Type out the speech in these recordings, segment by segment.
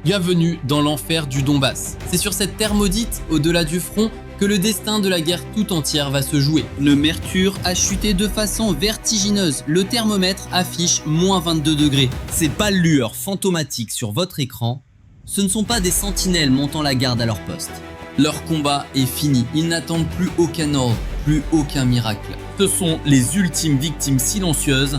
Bienvenue dans l'enfer du Donbass. C'est sur cette terre maudite, au-delà du front, que le destin de la guerre tout entière va se jouer. Le mercure a chuté de façon vertigineuse. Le thermomètre affiche moins 22 degrés. Ces pâles lueurs fantomatiques sur votre écran, ce ne sont pas des sentinelles montant la garde à leur poste. Leur combat est fini. Ils n'attendent plus aucun ordre, plus aucun miracle. Ce sont les ultimes victimes silencieuses,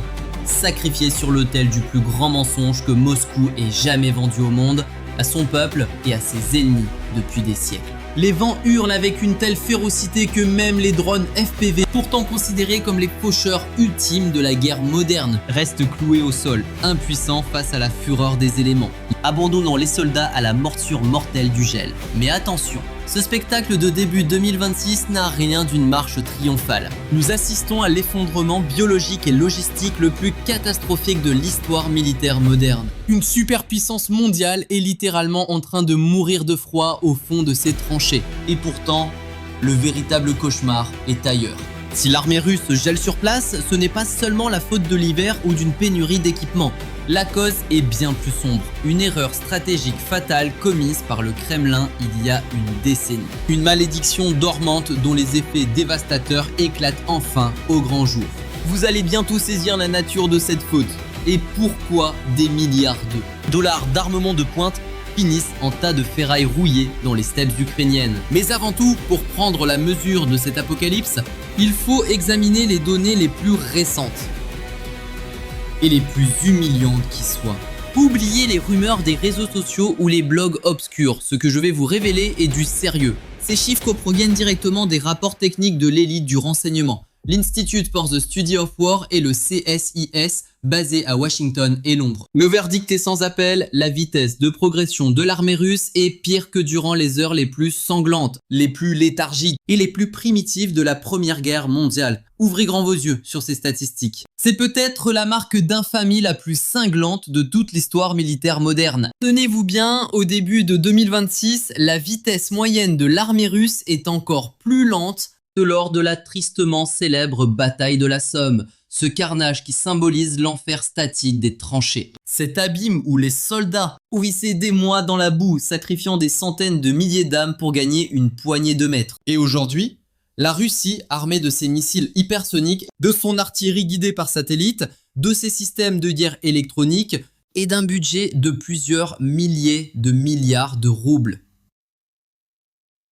sacrifiées sur l'autel du plus grand mensonge que Moscou ait jamais vendu au monde, à son peuple et à ses ennemis depuis des siècles. Les vents hurlent avec une telle férocité que même les drones FPV, pourtant considérés comme les faucheurs ultimes de la guerre moderne, restent cloués au sol, impuissants face à la fureur des éléments, abandonnant les soldats à la morsure mortelle du gel. Mais attention, ce spectacle de début 2026 n'a rien d'une marche triomphale. Nous assistons à l'effondrement biologique et logistique le plus catastrophique de l'histoire militaire moderne. Une superpuissance mondiale est littéralement en train de mourir de froid au fond de ses tranchées. Et pourtant, le véritable cauchemar est ailleurs. Si l'armée russe gèle sur place, ce n'est pas seulement la faute de l'hiver ou d'une pénurie d'équipement. La cause est bien plus sombre. Une erreur stratégique fatale commise par le Kremlin il y a une décennie. Une malédiction dormante dont les effets dévastateurs éclatent enfin au grand jour. Vous allez bientôt saisir la nature de cette faute. Et pourquoi des milliards de dollars d'armement de pointe finissent en tas de ferrailles rouillées dans les steppes ukrainiennes. Mais avant tout, pour prendre la mesure de cet apocalypse, il faut examiner les données les plus récentes et les plus humiliantes qui soient. Oubliez les rumeurs des réseaux sociaux ou les blogs obscurs, ce que je vais vous révéler est du sérieux. Ces chiffres proviennent directement des rapports techniques de l'élite du renseignement, l'Institute for the Study of War et le CSIS, basé à Washington et Londres. Le verdict est sans appel, la vitesse de progression de l'armée russe est pire que durant les heures les plus sanglantes, les plus léthargiques et les plus primitives de la Première Guerre mondiale. Ouvrez grand vos yeux sur ces statistiques. C'est peut-être la marque d'infamie la plus cinglante de toute l'histoire militaire moderne. Tenez-vous bien, au début de 2026, la vitesse moyenne de l'armée russe est encore plus lente que lors de la tristement célèbre bataille de la Somme, ce carnage qui symbolise l'enfer statique des tranchées. Cet abîme où les soldats ouissaient des mois dans la boue, sacrifiant des centaines de milliers d'âmes pour gagner une poignée de mètres. Et aujourd'hui, la Russie, armée de ses missiles hypersoniques, de son artillerie guidée par satellite, de ses systèmes de guerre électronique et d'un budget de plusieurs milliers de milliards de roubles,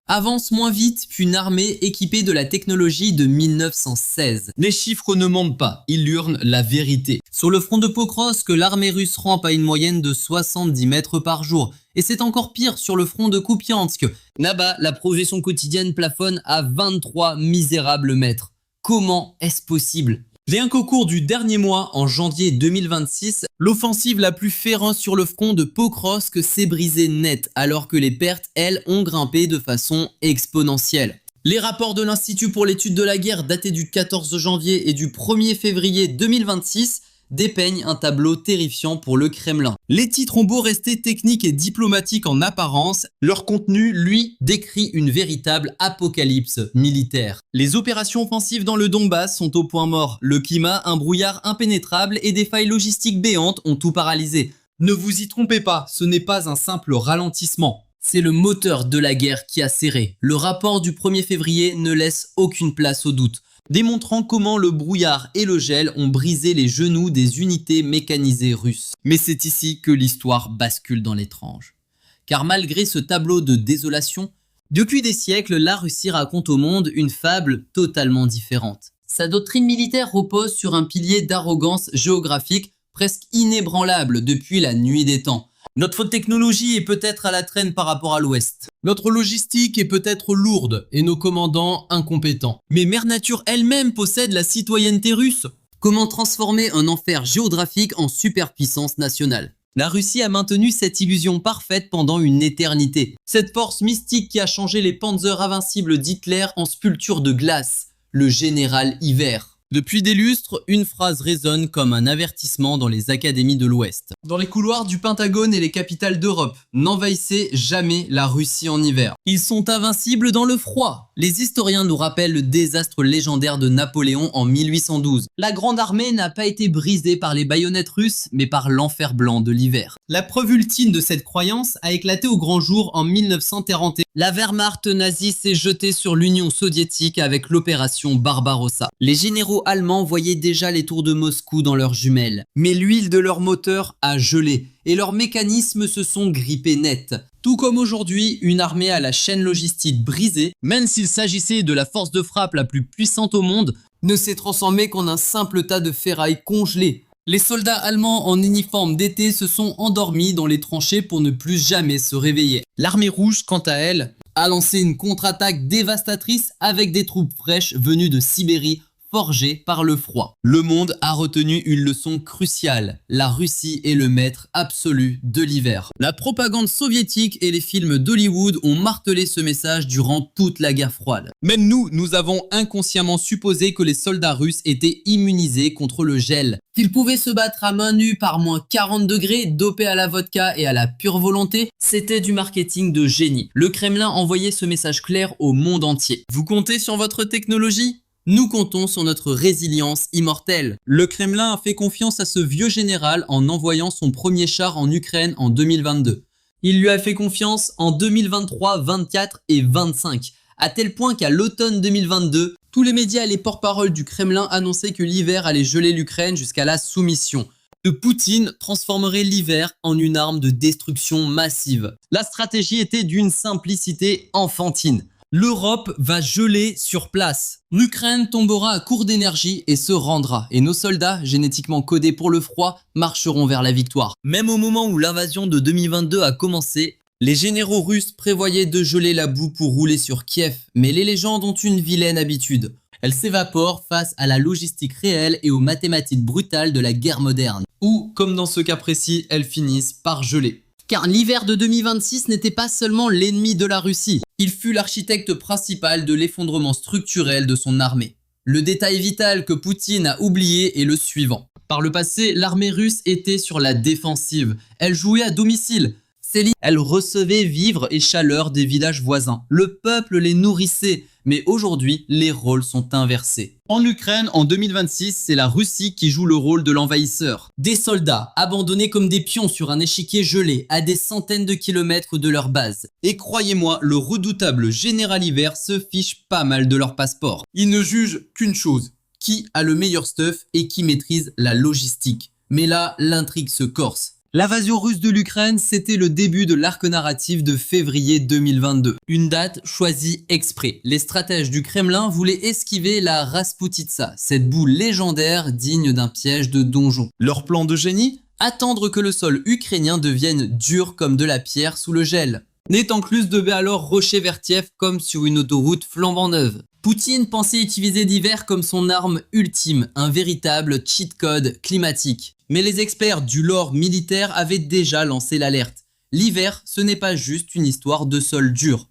avance moins vite qu'une armée équipée de la technologie de 1916. Les chiffres ne mentent pas, ils hurlent la vérité. Sur le front de Pokrovsk, l'armée russe rampe à une moyenne de 70 mètres par jour. Et c'est encore pire sur le front de Kupiansk. Là-bas, la progression quotidienne plafonne à 23 misérables mètres. Comment est-ce possible ? Rien qu'au cours du dernier mois, en janvier 2026, l'offensive la plus féroce sur le front de Pokrovsk s'est brisée net, alors que les pertes, elles, ont grimpé de façon exponentielle. Les rapports de l'Institut pour l'étude de la guerre datés du 14 janvier et du 1er février 2026 dépeignent un tableau terrifiant pour le Kremlin. Les titres ont beau rester techniques et diplomatiques en apparence, leur contenu, lui, décrit une véritable apocalypse militaire. Les opérations offensives dans le Donbass sont au point mort. Le climat, un brouillard impénétrable et des failles logistiques béantes ont tout paralysé. Ne vous y trompez pas, ce n'est pas un simple ralentissement. C'est le moteur de la guerre qui a serré. Le rapport du 1er février ne laisse aucune place au doute, démontrant comment le brouillard et le gel ont brisé les genoux des unités mécanisées russes. Mais c'est ici que l'histoire bascule dans l'étrange. Car malgré ce tableau de désolation, depuis des siècles, la Russie raconte au monde une fable totalement différente. Sa doctrine militaire repose sur un pilier d'arrogance géographique presque inébranlable depuis la nuit des temps. Notre technologie est peut-être à la traîne par rapport à l'Ouest. Notre logistique est peut-être lourde et nos commandants incompétents. Mais Mère Nature elle-même possède la citoyenneté russe. Comment transformer un enfer géographique en superpuissance nationale ? La Russie a maintenu cette illusion parfaite pendant une éternité. Cette force mystique qui a changé les panzers invincibles d'Hitler en sculptures de glace, le général hiver. Depuis des lustres, une phrase résonne comme un avertissement dans les académies de l'Ouest. Dans les couloirs du Pentagone et les capitales d'Europe, n'envahissez jamais la Russie en hiver. Ils sont invincibles dans le froid. Les historiens nous rappellent le désastre légendaire de Napoléon en 1812. La grande armée n'a pas été brisée par les baïonnettes russes, mais par l'enfer blanc de l'hiver. La preuve ultime de cette croyance a éclaté au grand jour en 1941. La Wehrmacht nazie s'est jetée sur l'Union soviétique avec l'opération Barbarossa. Les généraux allemands voyaient déjà les tours de Moscou dans leurs jumelles. Mais l'huile de leur moteur a gelé et leurs mécanismes se sont grippés net. Tout comme aujourd'hui, une armée à la chaîne logistique brisée, même s'il s'agissait de la force de frappe la plus puissante au monde, ne s'est transformée qu'en un simple tas de ferrailles congelées. Les soldats allemands en uniforme d'été se sont endormis dans les tranchées pour ne plus jamais se réveiller. L'armée rouge, quant à elle, a lancé une contre-attaque dévastatrice avec des troupes fraîches venues de Sibérie, forgées par le froid. Le monde a retenu une leçon cruciale. La Russie est le maître absolu de l'hiver. La propagande soviétique et les films d'Hollywood ont martelé ce message durant toute la guerre froide. Même nous avons inconsciemment supposé que les soldats russes étaient immunisés contre le gel. Qu'ils pouvaient se battre à main nue par moins 40 degrés, dopés à la vodka et à la pure volonté, c'était du marketing de génie. Le Kremlin envoyait ce message clair au monde entier. Vous comptez sur votre technologie ? Nous comptons sur notre résilience immortelle. Le Kremlin a fait confiance à ce vieux général en envoyant son premier char en Ukraine en 2022. Il lui a fait confiance en 2023, 24 et 25, à tel point qu'à l'automne 2022, tous les médias et les porte-paroles du Kremlin annonçaient que l'hiver allait geler l'Ukraine jusqu'à la soumission. Que Poutine transformerait l'hiver en une arme de destruction massive. La stratégie était d'une simplicité enfantine. L'Europe va geler sur place. L'Ukraine tombera à court d'énergie et se rendra. Et nos soldats, génétiquement codés pour le froid, marcheront vers la victoire. Même au moment où l'invasion de 2022 a commencé, les généraux russes prévoyaient de geler la boue pour rouler sur Kiev. Mais les légendes ont une vilaine habitude. Elles s'évaporent face à la logistique réelle et aux mathématiques brutales de la guerre moderne. Ou, comme dans ce cas précis, elles finissent par geler. Car l'hiver de 2026 n'était pas seulement l'ennemi de la Russie. Il fut l'architecte principal de l'effondrement structurel de son armée. Le détail vital que Poutine a oublié est le suivant. Par le passé, l'armée russe était sur la défensive. Elle jouait à domicile. Elle recevait vivres et chaleur des villages voisins. Le peuple les nourrissait. Mais aujourd'hui, les rôles sont inversés. En Ukraine, en 2026, c'est la Russie qui joue le rôle de l'envahisseur. Des soldats abandonnés comme des pions sur un échiquier gelé à des centaines de kilomètres de leur base. Et croyez-moi, le redoutable général hiver se fiche pas mal de leur passeport. Il ne juge qu'une chose, qui a le meilleur stuff et qui maîtrise la logistique. Mais là, l'intrigue se corse. L'invasion russe de l'Ukraine, c'était le début de l'arc narratif de février 2022. Une date choisie exprès. Les stratèges du Kremlin voulaient esquiver la Rasputitsa, cette boue légendaire digne d'un piège de donjon. Leur plan de génie ? Attendre que le sol ukrainien devienne dur comme de la pierre sous le gel. Nétanclus devait alors rusher vers Kiev comme sur une autoroute flambant neuve. Poutine pensait utiliser l'hiver comme son arme ultime, un véritable cheat code climatique. Mais les experts du lore militaire avaient déjà lancé l'alerte. L'hiver, ce n'est pas juste une histoire de sol dur.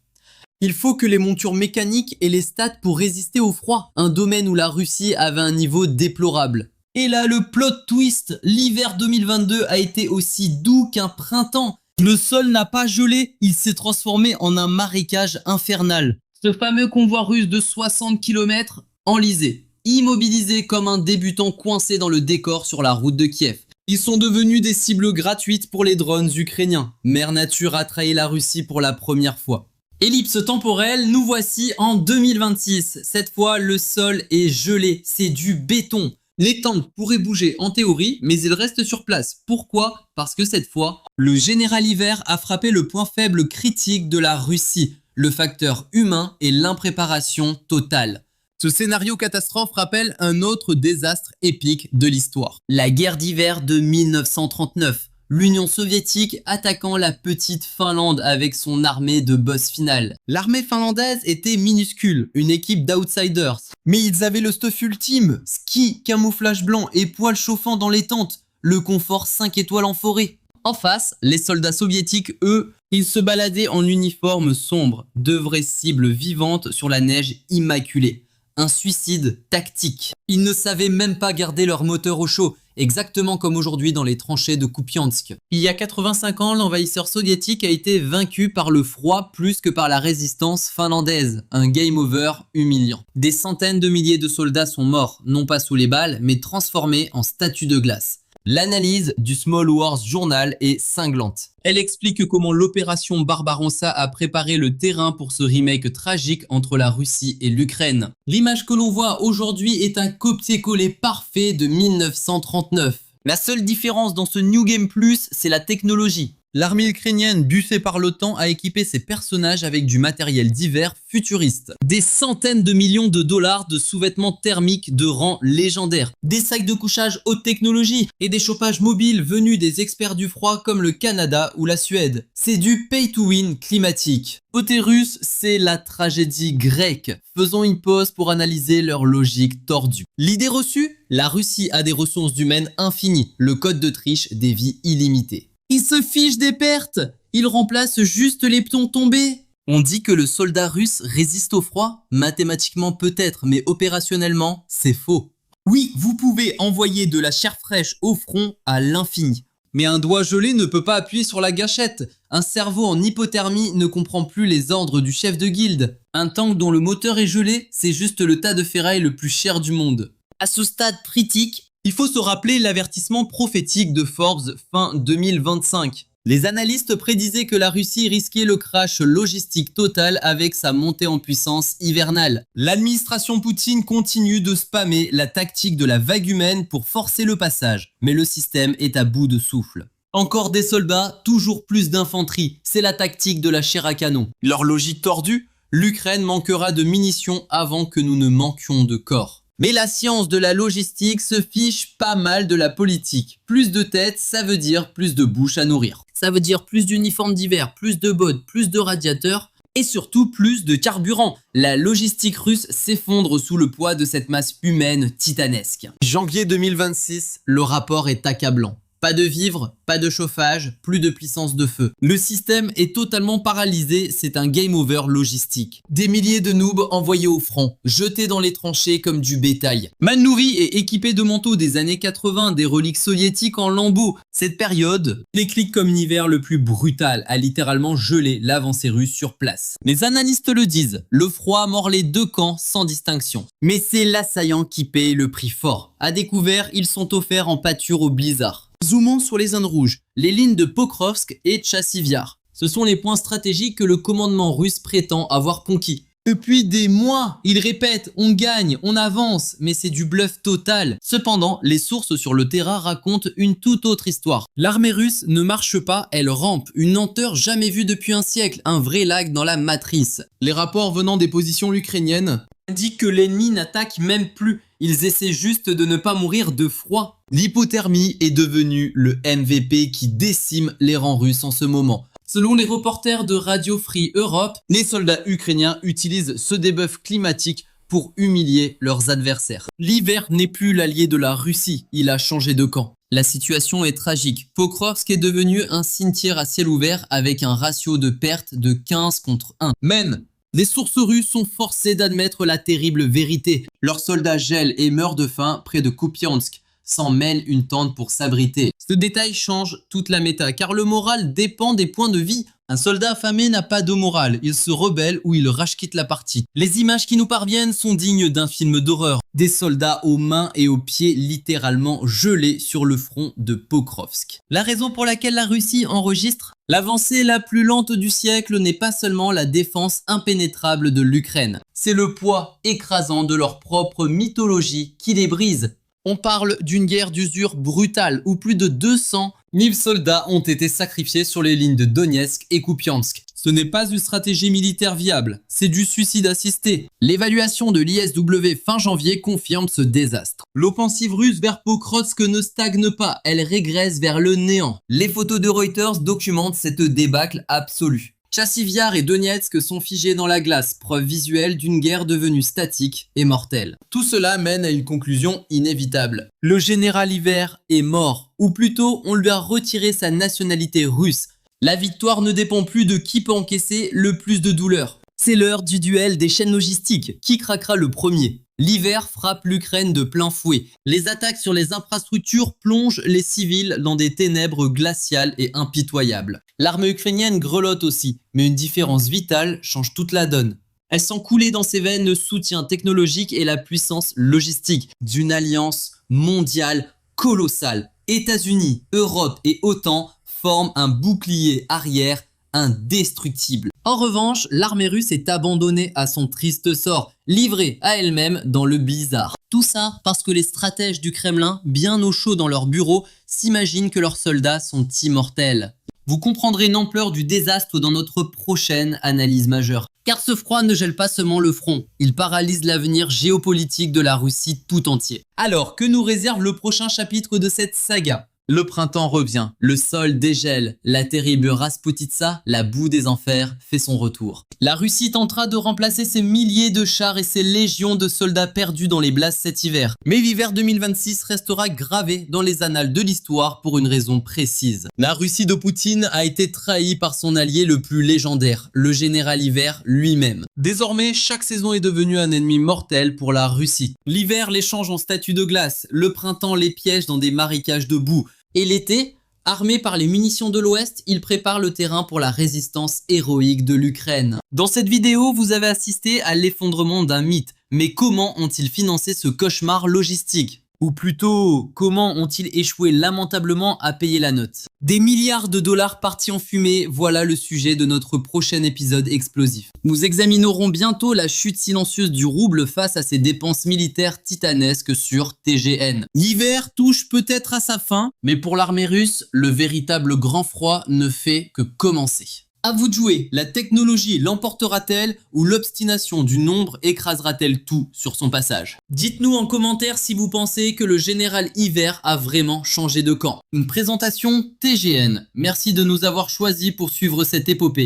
Il faut que les montures mécaniques aient les stats pour résister au froid, un domaine où la Russie avait un niveau déplorable. Et là, le plot twist, l'hiver 2022 a été aussi doux qu'un printemps. Le sol n'a pas gelé, il s'est transformé en un marécage infernal. Ce fameux convoi russe de 60 km enlisé, immobilisé comme un débutant coincé dans le décor sur la route de Kiev. Ils sont devenus des cibles gratuites pour les drones ukrainiens. Mère Nature a trahi la Russie pour la première fois. Ellipse temporelle, nous voici en 2026. Cette fois, le sol est gelé, c'est du béton. Les tanks pourraient bouger en théorie, mais ils restent sur place. Pourquoi ? Parce que cette fois, le général hiver a frappé le point faible critique de la Russie, le facteur humain et l'impréparation totale. Ce scénario catastrophe rappelle un autre désastre épique de l'histoire. La guerre d'hiver de 1939. L'Union soviétique attaquant la petite Finlande avec son armée de boss final. L'armée finlandaise était minuscule, une équipe d'outsiders. Mais ils avaient le stuff ultime, ski, camouflage blanc et poils chauffants dans les tentes, le confort 5 étoiles en forêt. En face, les soldats soviétiques, eux, ils se baladaient en uniforme sombre, de vraies cibles vivantes sur la neige immaculée. un suicide tactique. Ils ne savaient même pas garder leur moteur au chaud, exactement comme aujourd'hui dans les tranchées de Kupiansk. Il y a 85 ans, l'envahisseur soviétique a été vaincu par le froid plus que par la résistance finlandaise. Un game over humiliant. Des centaines de milliers de soldats sont morts, non pas sous les balles, mais transformés en statues de glace. L'analyse du Small Wars Journal est cinglante. Elle explique comment l'opération Barbarossa a préparé le terrain pour ce remake tragique entre la Russie et l'Ukraine. L'image que l'on voit aujourd'hui est un copier-coller parfait de 1939. La seule différence dans ce New Game Plus, c'est la technologie. L'armée ukrainienne, buffée par l'OTAN, a équipé ses personnages avec du matériel divers futuriste. Des centaines de millions de dollars de sous-vêtements thermiques de rang légendaire. Des sacs de couchage haute technologie et des chauffages mobiles venus des experts du froid comme le Canada ou la Suède. C'est du pay-to-win climatique. Côté russe, c'est la tragédie grecque. Faisons une pause pour analyser leur logique tordue. L'idée reçue ? La Russie a des ressources humaines infinies. Le code de triche des vies illimitées. Ils se fichent des pertes. Ils remplacent juste les pions tombés. On dit que le soldat russe résiste au froid. Mathématiquement peut-être, mais opérationnellement, c'est faux. Oui, vous pouvez envoyer de la chair fraîche au front à l'infini. Mais un doigt gelé ne peut pas appuyer sur la gâchette. Un cerveau en hypothermie ne comprend plus les ordres du chef de guilde. Un tank dont le moteur est gelé, c'est juste le tas de ferraille le plus cher du monde. À ce stade critique, il faut se rappeler l'avertissement prophétique de Forbes fin 2025. Les analystes prédisaient que la Russie risquait le crash logistique total avec sa montée en puissance hivernale. L'administration Poutine continue de spammer la tactique de la vague humaine pour forcer le passage, mais le système est à bout de souffle. Encore des soldats, toujours plus d'infanterie, c'est la tactique de la chair à canon. Leur logique tordue, l'Ukraine manquera de munitions avant que nous ne manquions de corps. Mais la science de la logistique se fiche pas mal de la politique. Plus de têtes, ça veut dire plus de bouches à nourrir. Ça veut dire plus d'uniformes d'hiver, plus de bottes, plus de radiateurs et surtout plus de carburant. La logistique russe s'effondre sous le poids de cette masse humaine titanesque. Janvier 2026, le rapport est accablant. Pas de vivres, pas de chauffage, plus de puissance de feu. Le système est totalement paralysé, c'est un game over logistique. Des milliers de noobs envoyés au front, jetés dans les tranchées comme du bétail. mal nourris et équipés de manteaux des années 80, des reliques soviétiques en lambeaux. Cette période déclic comme l'hiver le plus brutal a littéralement gelé l'avancée russe sur place. Les analystes le disent, le froid mord les deux camps sans distinction. Mais c'est l'assaillant qui paye le prix fort. À découvert, ils sont offerts en pâture au blizzard. Zoomons sur les zones rouges, les lignes de Pokrovsk et Tchassivyar. Ce sont les points stratégiques que le commandement russe prétend avoir conquis. Depuis des mois, ils répètent « on gagne, on avance », mais c'est du bluff total. Cependant, les sources sur le terrain racontent une toute autre histoire. L'armée russe ne marche pas, elle rampe, une lenteur jamais vue depuis un siècle, un vrai lag dans la matrice. Les rapports venant des positions ukrainiennes indiquent que l'ennemi n'attaque même plus. Ils essaient juste de ne pas mourir de froid. L'hypothermie est devenue le MVP qui décime les rangs russes en ce moment. Selon les reporters de Radio Free Europe, les soldats ukrainiens utilisent ce debuff climatique pour humilier leurs adversaires. L'hiver n'est plus l'allié de la Russie, il a changé de camp. La situation est tragique. Pokrovsk est devenu un cimetière à ciel ouvert avec un ratio de perte de 15 contre 1. Même les sources russes sont forcées d'admettre la terrible vérité. Leurs soldats gèlent et meurent de faim près de Kupiansk, s'en mêle une tente pour s'abriter. Ce détail change toute la méta, car le moral dépend des points de vie. Un soldat affamé n'a pas de morale, il se rebelle ou il rage-quitte la partie. Les images qui nous parviennent sont dignes d'un film d'horreur. Des soldats aux mains et aux pieds littéralement gelés sur le front de Pokrovsk. La raison pour laquelle la Russie enregistre l'avancée la plus lente du siècle n'est pas seulement la défense impénétrable de l'Ukraine. C'est le poids écrasant de leur propre mythologie qui les brise. On parle d'une guerre d'usure brutale où plus de 200 000 soldats ont été sacrifiés sur les lignes de Donetsk et Kupiansk. Ce n'est pas une stratégie militaire viable, c'est du suicide assisté. L'évaluation de l'ISW fin janvier confirme ce désastre. L'offensive russe vers Pokrovsk ne stagne pas, elle régresse vers le néant. Les photos de Reuters documentent cette débâcle absolue. Tchassivyar et Donetsk sont figés dans la glace, preuve visuelle d'une guerre devenue statique et mortelle. Tout cela mène à une conclusion inévitable. Le général Hiver est mort, ou plutôt on lui a retiré sa nationalité russe. La victoire ne dépend plus de qui peut encaisser le plus de douleur. C'est l'heure du duel des chaînes logistiques. Qui craquera le premier ? L'hiver frappe l'Ukraine de plein fouet. Les attaques sur les infrastructures plongent les civils dans des ténèbres glaciales et impitoyables. L'armée ukrainienne grelotte aussi, mais une différence vitale change toute la donne. Elle sent couler dans ses veines le soutien technologique et la puissance logistique d'une alliance mondiale colossale. États-Unis, Europe et OTAN forment un bouclier arrière indestructible. En revanche, l'armée russe est abandonnée à son triste sort, livrée à elle-même dans le blizzard. Tout ça parce que les stratèges du Kremlin, bien au chaud dans leur bureau, s'imaginent que leurs soldats sont immortels. Vous comprendrez l'ampleur du désastre dans notre prochaine analyse majeure. Car ce froid ne gèle pas seulement le front, il paralyse l'avenir géopolitique de la Russie tout entier. Alors, que nous réserve le prochain chapitre de cette saga ? Le printemps revient, le sol dégèle, la terrible Rasputitsa, la boue des enfers, fait son retour. La Russie tentera de remplacer ses milliers de chars et ses légions de soldats perdus dans les blasts cet hiver. Mais l'hiver 2026 restera gravé dans les annales de l'histoire pour une raison précise. La Russie de Poutine a été trahie par son allié le plus légendaire, le général hiver lui-même. Désormais, chaque saison est devenue un ennemi mortel pour la Russie. L'hiver les change en statues de glace, le printemps les piège dans des marécages de boue. Et l'été, armé par les munitions de l'Ouest, il prépare le terrain pour la résistance héroïque de l'Ukraine. Dans cette vidéo, vous avez assisté à l'effondrement d'un mythe. Mais comment ont-ils financé ce cauchemar logistique ? Ou plutôt, comment ont-ils échoué lamentablement à payer la note ? Des milliards de dollars partis en fumée, voilà le sujet de notre prochain épisode explosif. Nous examinerons bientôt la chute silencieuse du rouble face à ses dépenses militaires titanesques sur TGN. L'hiver touche peut-être à sa fin, mais pour l'armée russe, le véritable grand froid ne fait que commencer. À vous de jouer, la technologie l'emportera-t-elle ou l'obstination du nombre écrasera-t-elle tout sur son passage? Dites-nous en commentaire si vous pensez que le général hiver a vraiment changé de camp. Une présentation TGN. Merci de nous avoir choisis pour suivre cette épopée.